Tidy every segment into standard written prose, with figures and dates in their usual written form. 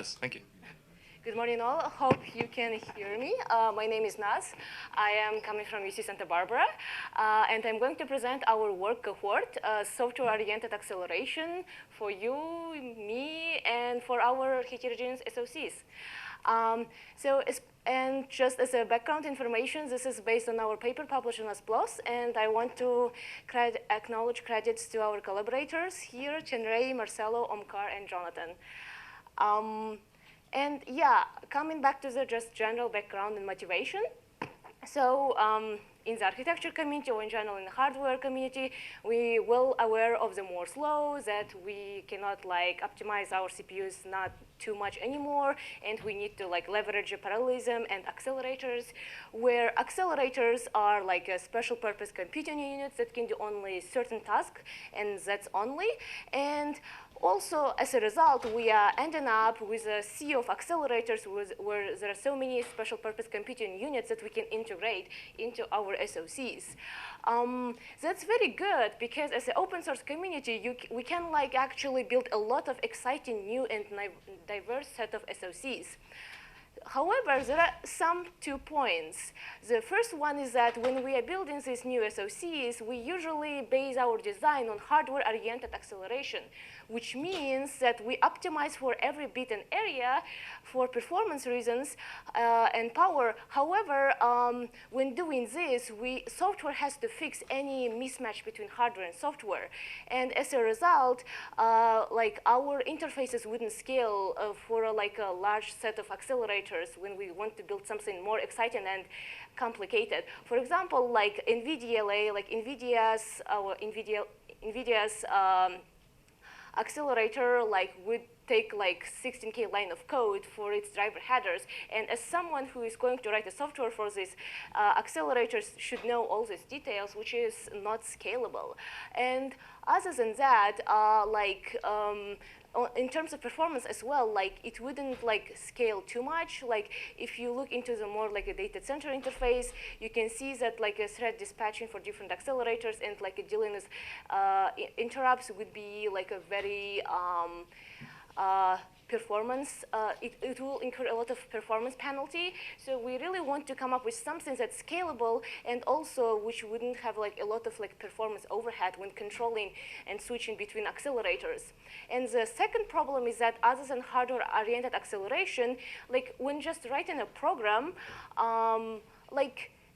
Yes, thank you. Good morning, all. Hope you can hear me. My name is Naz. I am coming from UC Santa Barbara, and I'm going to present our work cohort, software-oriented acceleration for you, me, and for our heterogeneous SOCs. And just as a background information, this is based on our paper published in PLOS, and I want to acknowledge credits to our collaborators here, Chenrei, Marcelo, Omkar, and Jonathan. And yeah, coming back to the just general background and motivation. So in the architecture community, or in general in the hardware community, we well aware of the Moore's law, that we cannot optimize our CPUs not too much anymore, and we need to leverage parallelism and accelerators, where accelerators are a special purpose computing units that can do only certain tasks, and that's only. And also, as a result, we are ending up with a sea of accelerators where there are so many special purpose computing units that we can integrate into our SoCs. That's very good because as an open source community, we can actually build a lot of exciting new and diverse set of SoCs. However, there are some 2 points. The first one is that when we are building these new SoCs, we usually base our design on hardware-oriented acceleration, which means that we optimize for every bit and area for performance reasons and power. However, when doing this, software has to fix any mismatch between hardware and software. And as a result, our interfaces wouldn't scale for a large set of accelerators when we want to build something more exciting and complicated. For example, NVIDIA, NVIDIA's accelerator would take 16K line of code for its driver headers. And as someone who is going to write the software for these accelerators should know all these details, which is not scalable. And other than that, in terms of performance as well, it wouldn't scale too much. If you look into the more a data center interface, you can see that a thread dispatching for different accelerators and dealing with interrupts would be a very performance, it will incur a lot of performance penalty. So we really want to come up with something that's scalable and also which wouldn't have a lot of performance overhead when controlling and switching between accelerators. And the second problem is that other than hardware-oriented acceleration, when just writing a program,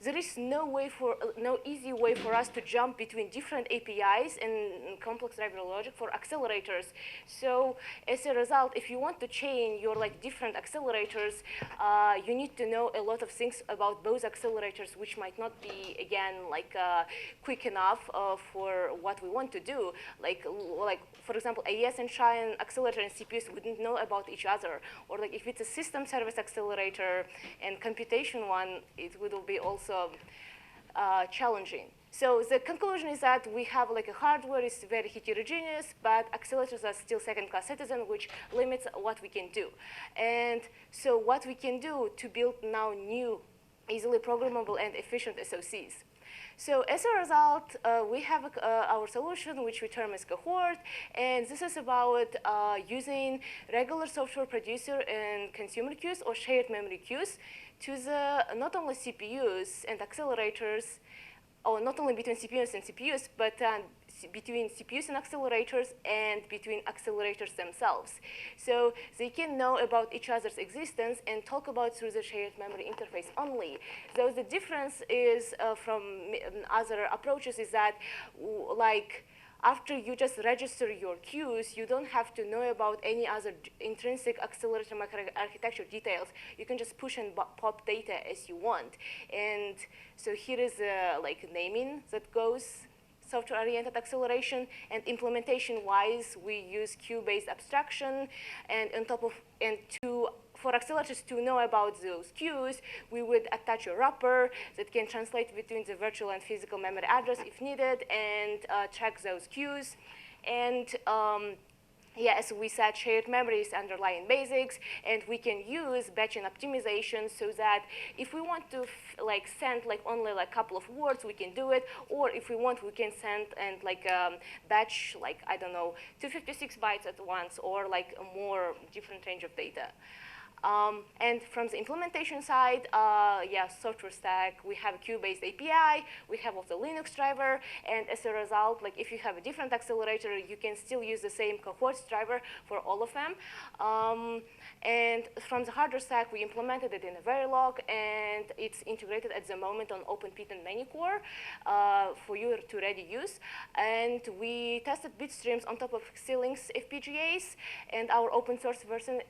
there is no easy way for us to jump between different APIs and complex driver logic for accelerators. So as a result, if you want to chain your different accelerators, you need to know a lot of things about both accelerators, which might not be again quick enough for what we want to do. For example, AES and SHA and accelerator and CPUs wouldn't know about each other. Or if it's a system service accelerator and computation one, it would be also challenging. So the conclusion is that we have a hardware is very heterogeneous, but accelerators are still second-class citizen, which limits what we can do. And so what we can do to build now new, easily programmable and efficient SoCs. So as a result, we have our solution, which we term as cohort, and this is about using regular software producer and consumer queues or shared memory queues to the not only CPUs and accelerators, or not only between CPUs and CPUs, but between CPUs and accelerators and between accelerators themselves. So they can know about each other's existence and talk about through the shared memory interface only. Though the difference is from other approaches is that after you just register your queues, you don't have to know about any other intrinsic accelerator microarchitecture details. You can just push and pop data as you want. And so here is naming that goes software-oriented acceleration, and implementation-wise, we use queue-based abstraction, and on top of for accelerators to know about those queues, we would attach a wrapper that can translate between the virtual and physical memory address if needed and track those queues. And Yes, we set shared memories underlying basics, and we can use batching optimization so that if we want to like send like only like a couple of words, we can do it. Or if we want, we can send and like batch like I don't know 256 bytes at once, or like a more different range of data. And from the implementation side, yeah, software stack, we have a Q-based API, we have also Linux driver, and as a result, like if you have a different accelerator, you can still use the same cohorts driver for all of them. And from the hardware stack, we implemented it in a Verilog, and it's integrated at the moment on OpenPit and Manicore for you to ready use. And we tested bitstreams on top of Xilinx FPGAs, and our open source version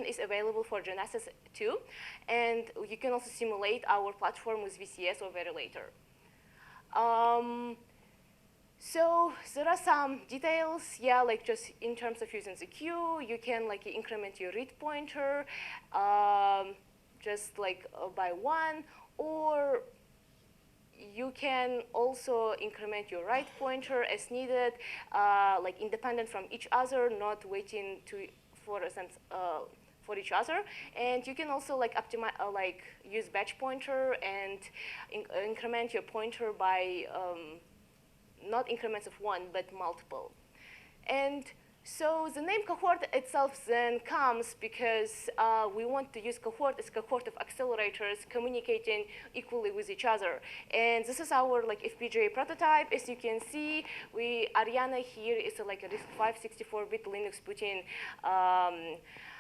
is available for Genesis too. And you can also simulate our platform with VCS or Verilator. So there are some details, yeah, like just in terms of using the queue, you can like increment your read pointer just like by 1, or you can also increment your write pointer as needed, like independent from each other, not waiting to, for instance, for each other. And you can also like optimize, like use batch pointer and increment your pointer by not increments of 1, but multiple. And so the name cohort itself then comes because we want to use cohort as cohort of accelerators communicating equally with each other. And this is our like FPGA prototype. As you can see, Ariana here is like a RISC-V 64-bit Linux Putin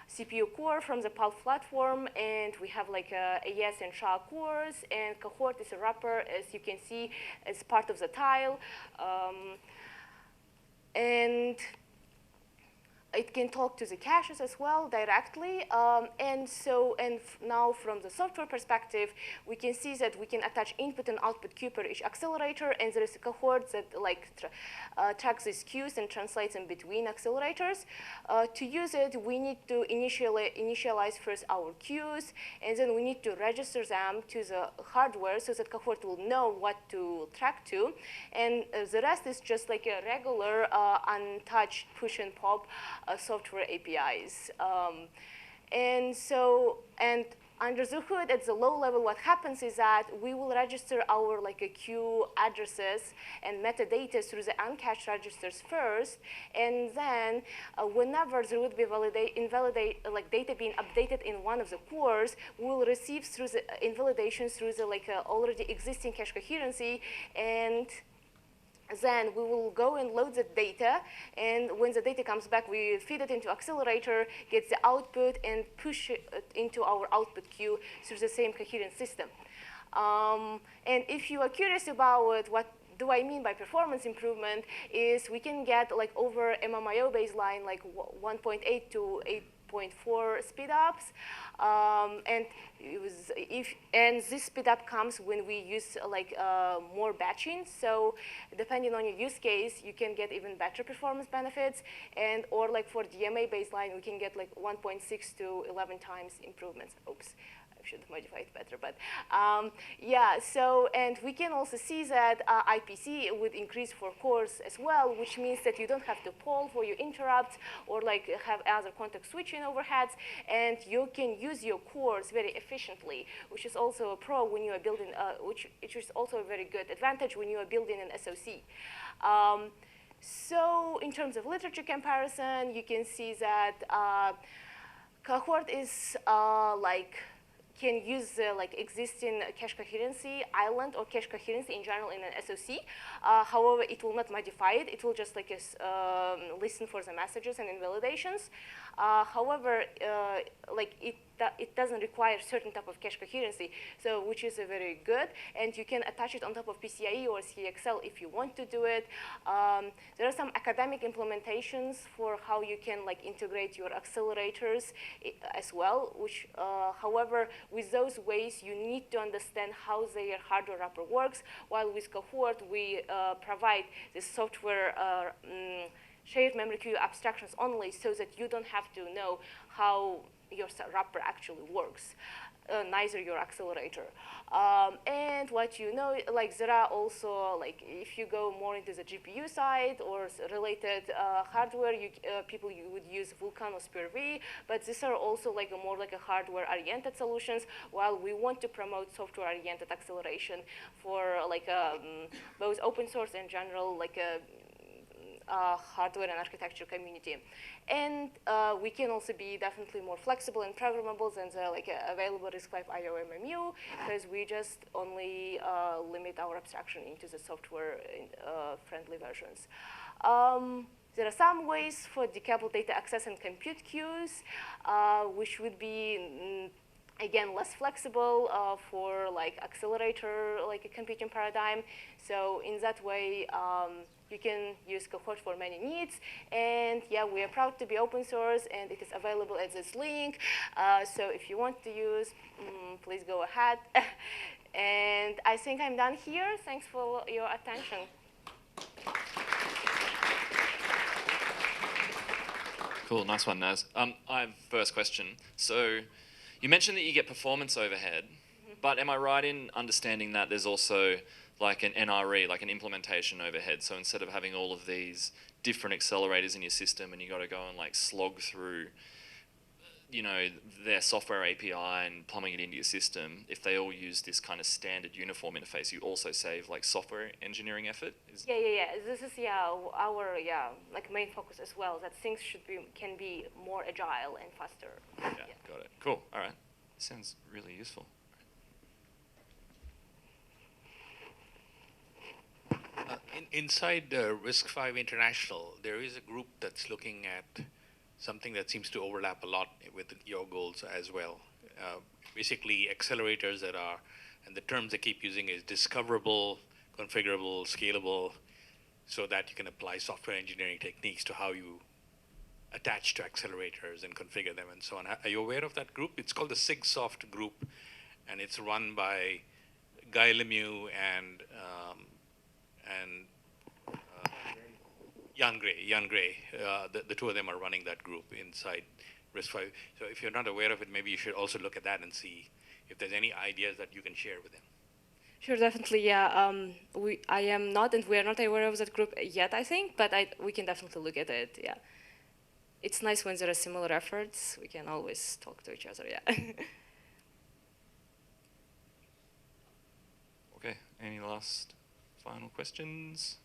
CPU core from the PULF platform, and we have like AES and SHA cores, and cohort is a wrapper, as you can see, as part of the tile. And it can talk to the caches as well directly. Now from the software perspective, we can see that we can attach input and output queue per each accelerator, and there is a cohort that like tracks these queues and translates them between accelerators. To use it, we need to initialize first our queues, and then we need to register them to the hardware so that cohort will know what to track to. And the rest is just like a regular untouched push and pop software APIs. And under the hood, at the low level, what happens is that we will register our like a queue addresses and metadata through the uncached registers first, and then whenever there would be data being updated in one of the cores, we will receive through the invalidation through the like already existing cache coherency, and then we will go and load the data, and when the data comes back, we feed it into accelerator, get the output, and push it into our output queue through the same coherent system. And if you are curious about what do I mean by performance improvement, is we can get like over MMIO baseline like 1.8 to 8.4 speed ups, and this speed up comes when we use like more batching. So depending on your use case, you can get even better performance benefits, and or like for DMA baseline, we can get like 1.6 to 11 times improvements. Oops. I should modify it better, but yeah, so, and we can also see that IPC would increase for cores as well, which means that you don't have to poll for your interrupts or like have other context switching overheads, and you can use your cores very efficiently, which is also a pro when you are building, which is also a very good advantage when you are building an SoC. So in terms of literature comparison, you can see that cohort is can use like existing cache coherency island or cache coherency in general in an SoC. However, it will not modify it. It will just like listen for the messages and invalidations. However, like it doesn't require certain type of cache coherency, so which is very good, and you can attach it on top of PCIe or CXL if you want to do it. There are some academic implementations for how you can like integrate your accelerators as well, which however, with those ways you need to understand how their hardware wrapper works, while with cohort we provide the software shared memory queue abstractions only, so that you don't have to know how your wrapper actually works, neither your accelerator. And what you know, like there are also, like if you go more into the GPU side or related hardware, people would use Vulkan or SPIR-V, but these are also like more like a hardware-oriented solutions, while we want to promote software-oriented acceleration for like both open source and general like hardware and architecture community. And we can also be definitely more flexible and programmable than the like available RISC-V IOMMU, because we just only limit our abstraction into the software friendly versions. There are some ways for decoupled data access and compute queues, which would be again, less flexible for like accelerator, like a computing paradigm. So in that way, you can use Cohort for many needs. And yeah, we are proud to be open source, and it is available at this link. So if you want to use, please go ahead. And I think I'm done here. Thanks for your attention. Cool, nice one, Naz. I have first question. So you mentioned that you get performance overhead, but am I right in understanding that there's also like an NRE, like an implementation overhead? So instead of having all of these different accelerators in your system and you got to go and like slog through, you know, their software API and plumbing it into your system, if they all use this kind of standard uniform interface, you also save like software engineering effort? Yeah. This is our like main focus as well. That things can be more agile and faster. Yeah, got it. Cool. All right. Sounds really useful. Inside RISC-V International, there is a group that's looking at something that seems to overlap a lot with your goals as well. Basically, accelerators that are, and the terms they keep using is discoverable, configurable, scalable, so that you can apply software engineering techniques to how you attach to accelerators and configure them and so on. Are you aware of that group? It's called the SIGSOFT group, and it's run by Guy Lemieux and Jan Gray. The two of them are running that group inside RISC-V. So if you're not aware of it, maybe you should also look at that and see if there's any ideas that you can share with them. Sure, definitely, yeah. I am not, and we are not aware of that group yet, I think, but we can definitely look at it, yeah. It's nice when there are similar efforts. We can always talk to each other, yeah. Okay, any last final questions?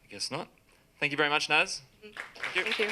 I guess not. Thank you very much, Naz. Thank you.